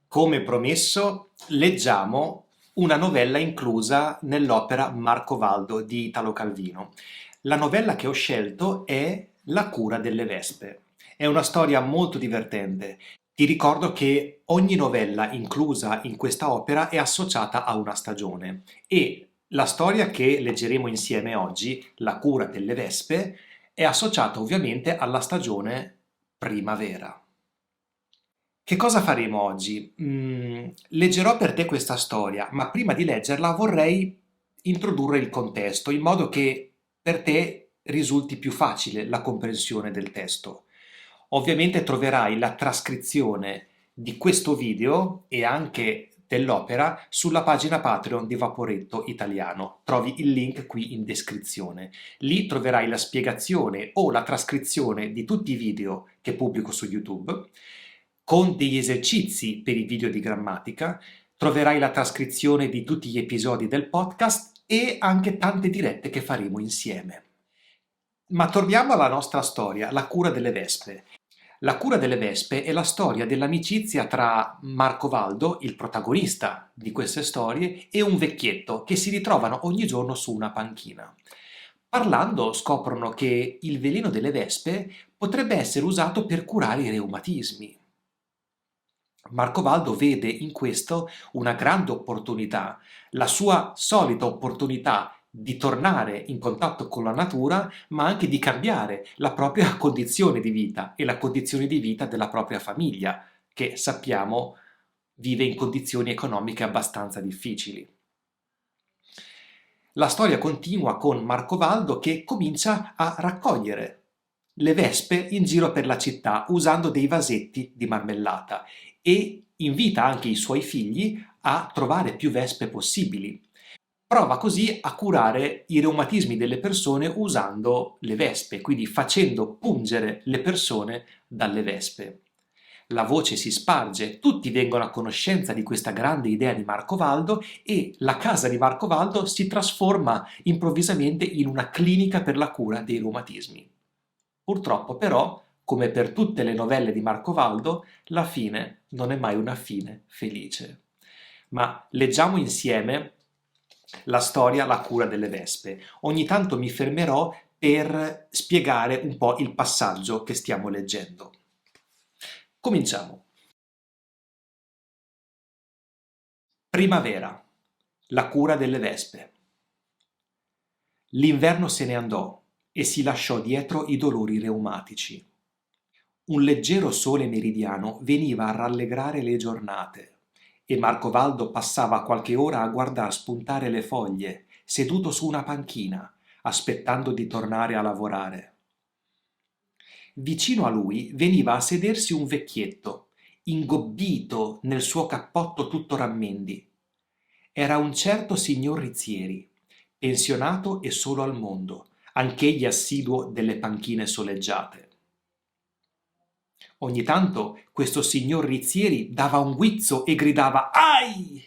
Come promesso, leggiamo una novella inclusa nell'opera Marco Valdo di Italo Calvino. La novella che ho scelto è La cura delle vespe. È una storia molto divertente. Ti ricordo che ogni novella inclusa in questa opera è associata a una stagione e la storia che leggeremo insieme oggi, La cura delle vespe, è associata ovviamente alla stagione primavera. Che cosa faremo oggi? Leggerò per te questa storia, ma prima di leggerla vorrei introdurre il contesto in modo che per te risulti più facile la comprensione del testo. Ovviamente troverai la trascrizione di questo video e anche dell'opera sulla pagina Patreon di Vaporetto Italiano. Trovi il link qui in descrizione. Lì troverai la spiegazione o la trascrizione di tutti i video che pubblico su YouTube con degli esercizi per i video di grammatica, troverai la trascrizione di tutti gli episodi del podcast e anche tante dirette che faremo insieme. Ma torniamo alla nostra storia, la cura delle vespe. La cura delle vespe è la storia dell'amicizia tra Marco Valdo, il protagonista di queste storie, e un vecchietto che si ritrovano ogni giorno su una panchina. Parlando scoprono che il veleno delle vespe potrebbe essere usato per curare i reumatismi. Marcovaldo vede in questo una grande opportunità, la sua solita opportunità di tornare in contatto con la natura, ma anche di cambiare la propria condizione di vita e la condizione di vita della propria famiglia, che sappiamo vive in condizioni economiche abbastanza difficili. La storia continua con Marcovaldo che comincia a raccogliere le vespe in giro per la città usando dei vasetti di marmellata e invita anche i suoi figli a trovare più vespe possibili. Prova così a curare i reumatismi delle persone usando le vespe, quindi facendo pungere le persone dalle vespe. La voce si sparge, tutti vengono a conoscenza di questa grande idea di Marcovaldo e la casa di Marcovaldo si trasforma improvvisamente in una clinica per la cura dei reumatismi. Purtroppo però, come per tutte le novelle di Marcovaldo, la fine non è mai una fine felice. Ma leggiamo insieme la storia La cura delle vespe. Ogni tanto mi fermerò per spiegare un po' il passaggio che stiamo leggendo. Cominciamo. Primavera. La cura delle vespe. L'inverno se ne andò e si lasciò dietro i dolori reumatici. Un leggero sole meridiano veniva a rallegrare le giornate e Marcovaldo passava qualche ora a guardar spuntare le foglie, seduto su una panchina, aspettando di tornare a lavorare. Vicino a lui veniva a sedersi un vecchietto, ingobbito nel suo cappotto tutto rammendi. Era un certo signor Rizzieri, pensionato e solo al mondo, anch'egli assiduo delle panchine soleggiate. Ogni tanto questo signor Rizzieri dava un guizzo e gridava «Ai!»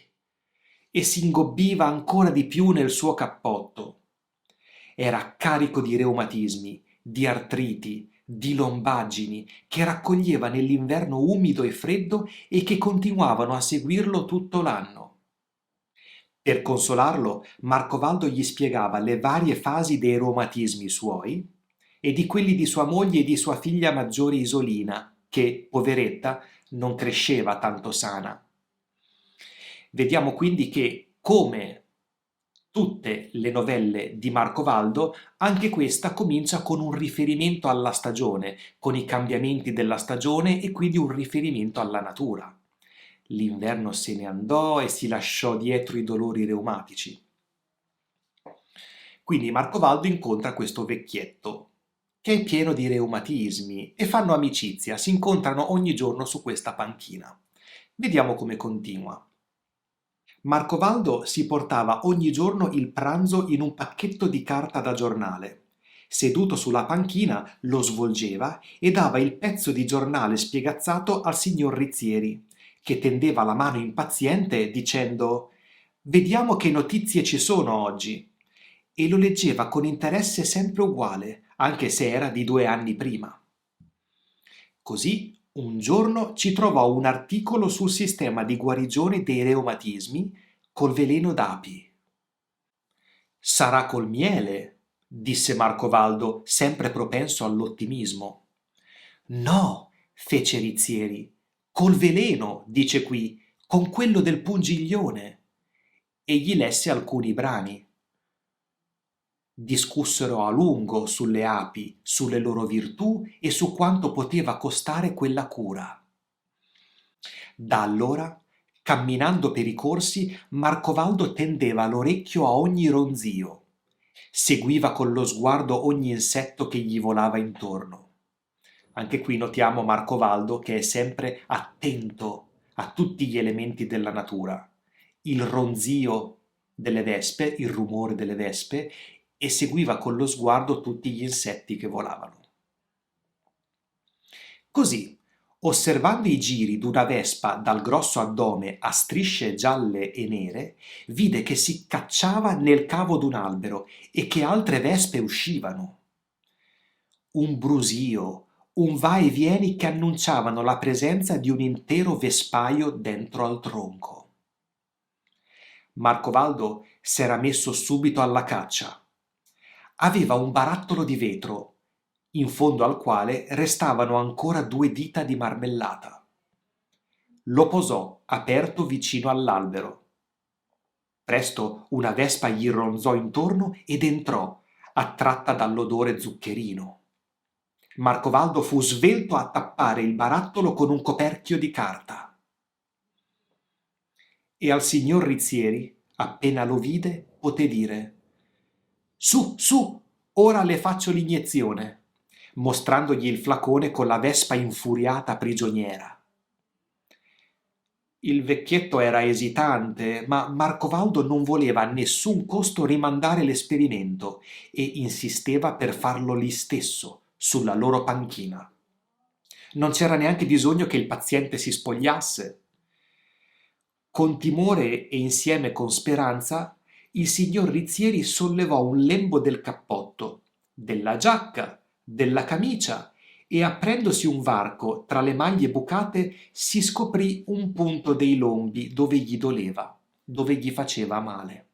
e si ingobbiva ancora di più nel suo cappotto. Era carico di reumatismi, di artriti, di lombaggini, che raccoglieva nell'inverno umido e freddo e che continuavano a seguirlo tutto l'anno. Per consolarlo, Marcovaldo gli spiegava le varie fasi dei reumatismi suoi e di quelli di sua moglie e di sua figlia maggiore Isolina, che, poveretta, non cresceva tanto sana. Vediamo quindi che, come tutte le novelle di Marcovaldo, anche questa comincia con un riferimento alla stagione, con i cambiamenti della stagione e quindi un riferimento alla natura. L'inverno se ne andò e si lasciò dietro i dolori reumatici. Quindi Marcovaldo incontra questo vecchietto che è pieno di reumatismi e fanno amicizia, si incontrano ogni giorno su questa panchina. Vediamo come continua. Marcovaldo si portava ogni giorno il pranzo in un pacchetto di carta da giornale. Seduto sulla panchina lo svolgeva e dava il pezzo di giornale spiegazzato al signor Rizzieri, che tendeva la mano impaziente dicendo «Vediamo che notizie ci sono oggi», e lo leggeva con interesse sempre uguale, anche se era di 2 anni prima. Così Un giorno ci trovò un articolo sul sistema di guarigione dei reumatismi col veleno d'api. Sarà col miele, disse Marcovaldo, sempre propenso all'ottimismo. No, fece Rizzieri, col veleno, dice qui, con quello del pungiglione. E gli lesse alcuni brani. Discussero a lungo sulle api, sulle loro virtù e su quanto poteva costare quella cura. Da allora, camminando per i corsi, Marcovaldo tendeva l'orecchio a ogni ronzio. Seguiva con lo sguardo ogni insetto che gli volava intorno. Anche qui notiamo Marcovaldo che è sempre attento a tutti gli elementi della natura. Il ronzio delle vespe, il rumore delle vespe, e seguiva con lo sguardo tutti gli insetti che volavano. Così, osservando i giri d'una vespa dal grosso addome a strisce gialle e nere, vide che si cacciava nel cavo d'un albero e che altre vespe uscivano. Un brusio, un va e vieni che annunciavano la presenza di un intero vespaio dentro al tronco. Marcovaldo s'era messo subito alla caccia. Aveva un barattolo di vetro, in fondo al quale restavano ancora 2 dita di marmellata. Lo posò aperto vicino all'albero. Presto una vespa gli ronzò intorno ed entrò, attratta dall'odore zuccherino. Marcovaldo fu svelto a tappare il barattolo con un coperchio di carta. E al signor Rizzieri, appena lo vide, poté dire: «Su, su, ora le faccio l'iniezione», mostrandogli il flacone con la vespa infuriata prigioniera. Il vecchietto era esitante, ma Marcovaldo non voleva a nessun costo rimandare l'esperimento e insisteva per farlo lì stesso, sulla loro panchina. Non c'era neanche bisogno che il paziente si spogliasse. Con timore e insieme con speranza, il signor Rizzieri sollevò un lembo del cappotto, della giacca, della camicia e aprendosi un varco tra le maglie bucate si scoprì un punto dei lombi dove gli doleva, dove gli faceva male.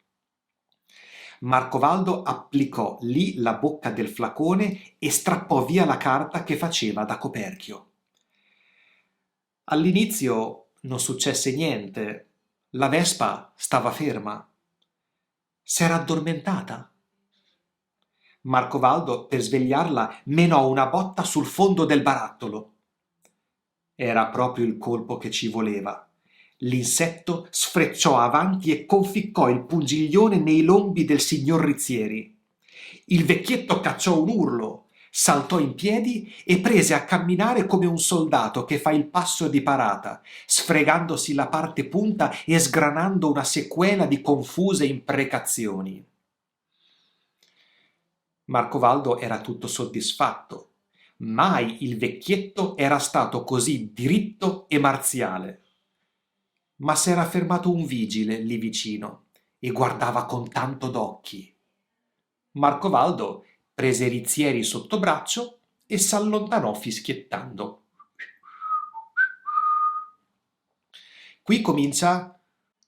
Marcovaldo applicò lì la bocca del flacone e strappò via la carta che faceva da coperchio. All'inizio non successe niente. La vespa stava ferma. S'era addormentata. Marcovaldo, per svegliarla, menò una botta sul fondo del barattolo. Era proprio il colpo che ci voleva. L'insetto sfrecciò avanti e conficcò il pungiglione nei lombi del signor Rizzieri. Il vecchietto cacciò un urlo, saltò in piedi e prese a camminare come un soldato che fa il passo di parata, sfregandosi la parte punta e sgranando una sequela di confuse imprecazioni. Marcovaldo era tutto soddisfatto. Mai il vecchietto era stato così diritto e marziale. Ma s'era fermato un vigile lì vicino e guardava con tanto d'occhi. Marcovaldo prese Rizzieri sotto braccio e s'allontanò fischiettando. Qui comincia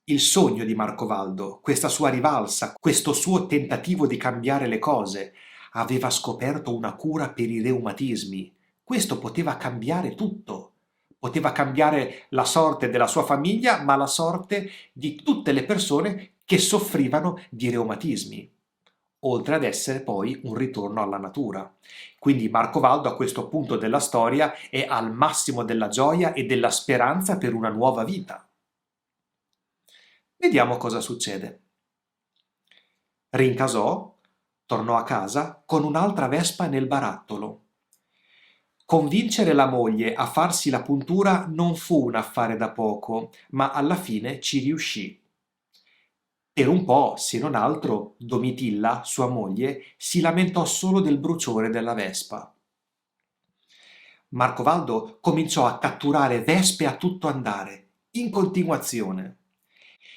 il sogno di Marcovaldo, questa sua rivalsa, questo suo tentativo di cambiare le cose. Aveva scoperto una cura per i reumatismi. Questo poteva cambiare tutto. Poteva cambiare la sorte della sua famiglia, ma la sorte di tutte le persone che soffrivano di reumatismi, oltre ad essere poi un ritorno alla natura. Quindi Marcovaldo a questo punto della storia è al massimo della gioia e della speranza per una nuova vita. Vediamo cosa succede. Rincasò, tornò a casa con un'altra vespa nel barattolo. Convincere la moglie a farsi la puntura non fu un affare da poco, ma alla fine ci riuscì. Per un po', se non altro, Domitilla, sua moglie, si lamentò solo del bruciore della vespa. Marcovaldo cominciò a catturare vespe a tutto andare, in continuazione.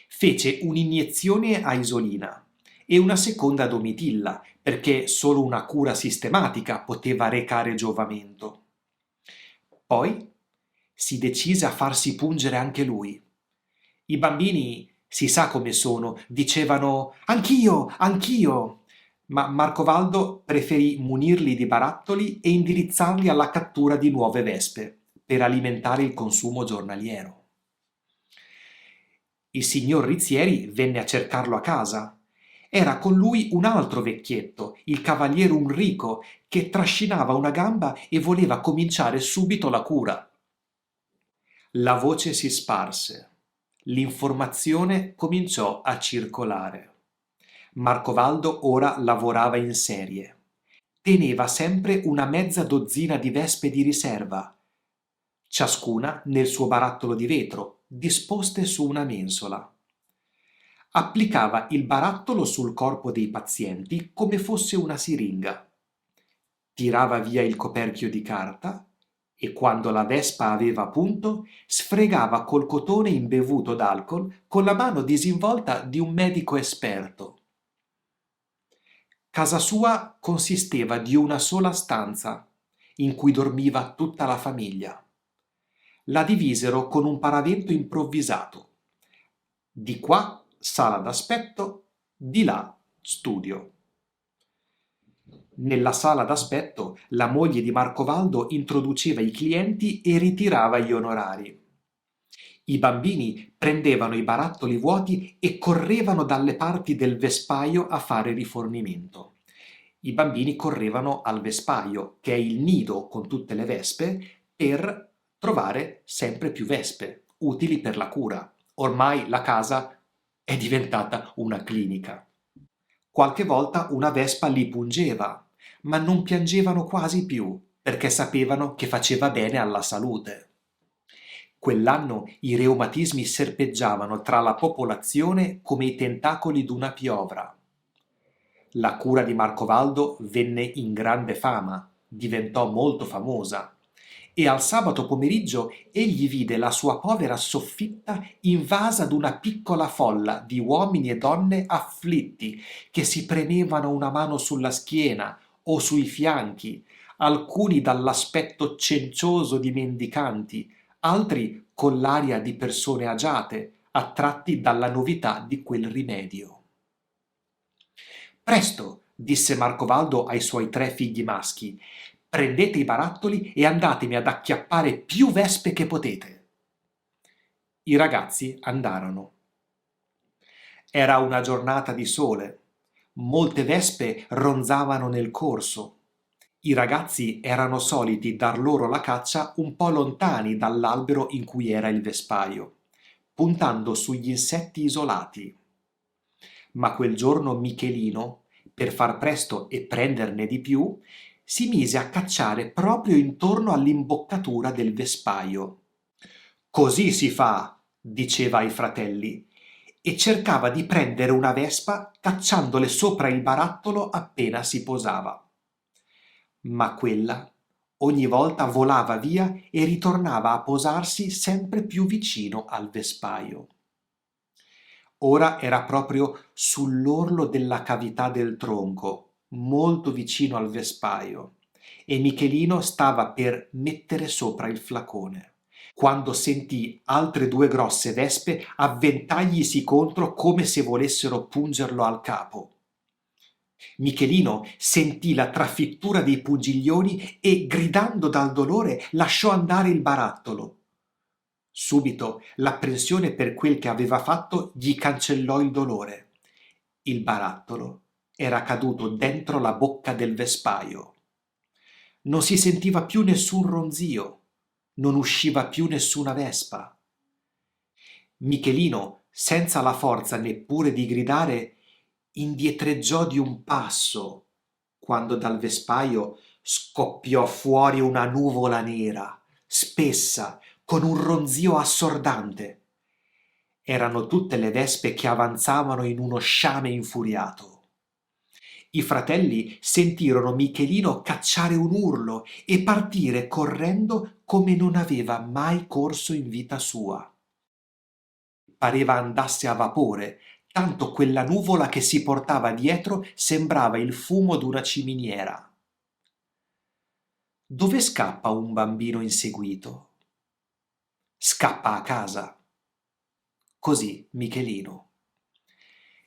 Fece un'iniezione a Isolina e una seconda a Domitilla, perché solo una cura sistematica poteva recare giovamento. Poi Si decise a farsi pungere anche lui. I bambini, si sa come sono, dicevano «Anch'io, anch'io!», ma Marcovaldo preferì munirli di barattoli e indirizzarli alla cattura di nuove vespe per alimentare il consumo giornaliero. Il signor Rizzieri venne a cercarlo a casa. Era con lui un altro vecchietto, il cavaliere Unrico, che trascinava una gamba e voleva cominciare subito la cura. La voce si sparse. L'informazione cominciò a circolare. Marcovaldo ora lavorava in serie. Teneva sempre una mezza dozzina di vespe di riserva, ciascuna nel suo barattolo di vetro, disposte su una mensola. Applicava il barattolo sul corpo dei pazienti come fosse una siringa. Tirava via il coperchio di carta e quando la vespa aveva punto, sfregava col cotone imbevuto d'alcol con la mano disinvolta di un medico esperto. Casa sua consisteva di una sola stanza, in cui dormiva tutta la famiglia. La divisero con un paravento improvvisato. Di qua sala d'aspetto, di là studio. Nella sala d'aspetto la moglie di Marcovaldo introduceva i clienti e ritirava gli onorari. I bambini prendevano i barattoli vuoti e correvano dalle parti del vespaio a fare rifornimento. I bambini correvano al vespaio, che è il nido con tutte le vespe, per trovare sempre più vespe, utili per la cura. Ormai la casa è diventata una clinica. Qualche volta una vespa li pungeva, ma non piangevano quasi più, perché sapevano che faceva bene alla salute. Quell'anno i reumatismi serpeggiavano tra la popolazione come i tentacoli d'una piovra. La cura di Marcovaldo venne in grande fama, diventò molto famosa, e al sabato pomeriggio egli vide la sua povera soffitta invasa d'una piccola folla di uomini e donne afflitti che si premevano una mano sulla schiena o sui fianchi, alcuni dall'aspetto cencioso di mendicanti, altri con l'aria di persone agiate, attratti dalla novità di quel rimedio. «Presto!», disse Marcovaldo ai suoi 3 figli maschi, «prendete i barattoli e andatemi ad acchiappare più vespe che potete». I ragazzi andarono. Era una giornata di sole. Molte vespe ronzavano nel corso. I ragazzi erano soliti dar loro la caccia un po' lontani dall'albero in cui era il vespaio, puntando sugli insetti isolati. Ma quel giorno Michelino, per far presto e prenderne di più, si mise a cacciare proprio intorno all'imboccatura del vespaio. «Così si fa», diceva ai fratelli, e cercava di prendere una vespa cacciandole sopra il barattolo appena si posava. Ma quella ogni volta volava via e ritornava a posarsi sempre più vicino al vespaio. Ora era proprio sull'orlo della cavità del tronco, molto vicino al vespaio, e Michelino stava per mettere sopra il flacone, quando sentì altre 2 grosse vespe avventaglisi contro come se volessero pungerlo al capo. Michelino sentì la trafittura dei pungiglioni e, gridando dal dolore, lasciò andare il barattolo. Subito l'apprensione per quel che aveva fatto gli cancellò il dolore. Il barattolo era caduto dentro la bocca del vespaio. Non si sentiva più nessun ronzio, non usciva più nessuna vespa. Michelino, senza la forza neppure di gridare, indietreggiò di un passo, quando dal vespaio scoppiò fuori una nuvola nera, spessa, con un ronzio assordante. Erano tutte le vespe che avanzavano in uno sciame infuriato. I fratelli sentirono Michelino cacciare un urlo e partire correndo come non aveva mai corso in vita sua. Pareva andasse a vapore, tanto quella nuvola che si portava dietro sembrava il fumo d'una ciminiera. Dove scappa un bambino inseguito? scappa a casa. Così Michelino.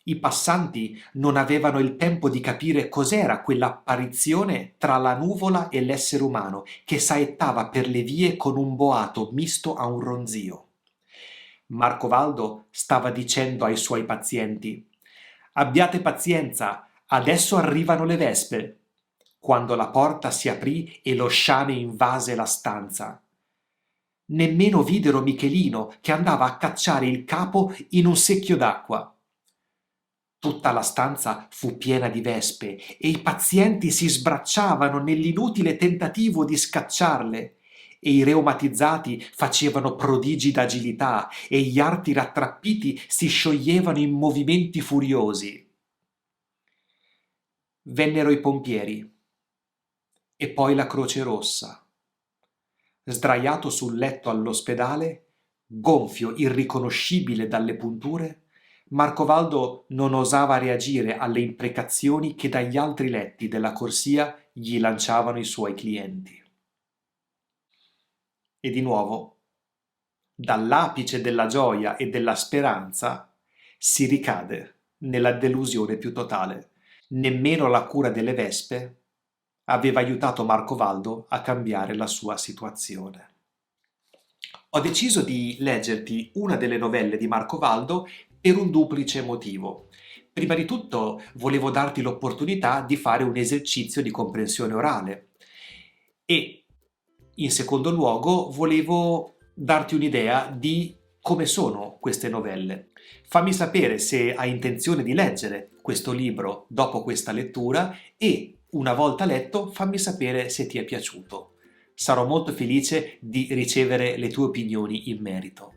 I passanti non avevano il tempo di capire cos'era quell'apparizione tra la nuvola e l'essere umano che saettava per le vie con un boato misto a un ronzio. Marcovaldo stava dicendo ai suoi pazienti: «Abbiate pazienza, adesso arrivano le vespe», quando la porta si aprì e lo sciame invase la stanza. Nemmeno videro Michelino che andava a cacciare il capo in un secchio d'acqua. Tutta la stanza fu piena di vespe e i pazienti si sbracciavano nell'inutile tentativo di scacciarle e i reumatizzati facevano prodigi d'agilità e gli arti rattrappiti si scioglievano in movimenti furiosi. Vennero i pompieri e poi la Croce Rossa. Sdraiato sul letto all'ospedale, gonfio, irriconoscibile dalle punture, Marcovaldo non osava reagire alle imprecazioni che dagli altri letti della corsia gli lanciavano i suoi clienti. E di nuovo, dall'apice della gioia e della speranza, si ricade nella delusione più totale. Nemmeno la cura delle vespe aveva aiutato Marcovaldo a cambiare la sua situazione. Ho deciso di leggerti una delle novelle di Marcovaldo per un duplice motivo. Prima di tutto volevo darti l'opportunità di fare un esercizio di comprensione orale e in secondo luogo volevo darti un'idea di come sono queste novelle. Fammi sapere se hai intenzione di leggere questo libro dopo questa lettura e, una volta letto, fammi sapere se ti è piaciuto. Sarò molto felice di ricevere le tue opinioni in merito.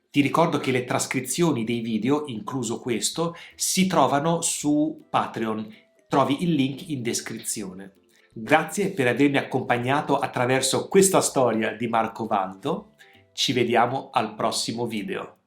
Ti ricordo che le trascrizioni dei video, incluso questo, si trovano su Patreon. Trovi il link in descrizione. Grazie per avermi accompagnato attraverso questa storia di Marcovaldo. Ci vediamo al prossimo video.